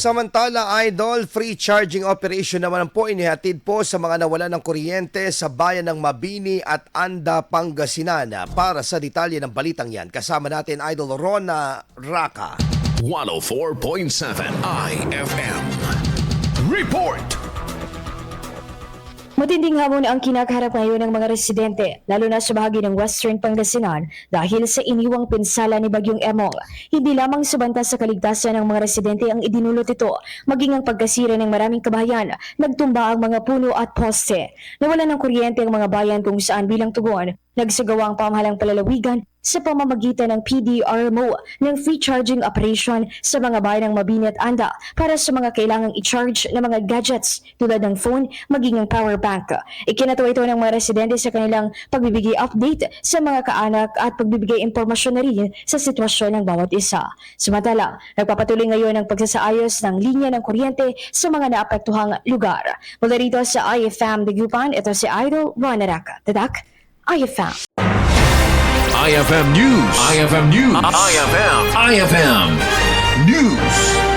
Samantala, Idol, free charging operation naman po inihatid po sa mga nawalan ng kuryente sa bayan ng Mabini at Anda, Pangasinan. Para sa detalye ng balitang yan, kasama natin Idol Rona Raka. 104.7 IFM. Report! Matinding hamon ang kinakaharap ngayon ng mga residente, lalo na sa bahagi ng Western Pangasinan dahil sa iniwang pinsala ni Bagyong Emong. Hindi lamang sa banta sa kaligtasan ng mga residente ang idinulot ito, maging ang pagkasira ng maraming kabahayan, nagtumba ang mga puno at poste. Nawalan ng kuryente ang mga bayan kung saan bilang tugon, nagsagawa ang pamahalang palalawigan sa pamamagitan ng PDRMO ng free charging operation sa mga bayan ng Mabini at Anda para sa mga kailangang i-charge na mga gadgets tulad ng phone maging ang power bank. Ikinatawa ito ng mga residente sa kanilang pagbibigay update sa mga kaanak at pagbibigay impormasyon na rin sa sitwasyon ng bawat isa. Samantala, nagpapatuloy ngayon ang pagsasaayos ng linya ng kuryente sa mga naapektuhang lugar. Mula rito sa IFM Dagupan, ito si Idol Rona Raka. Tadak, IFM. IFM News. IFM News. IFM News.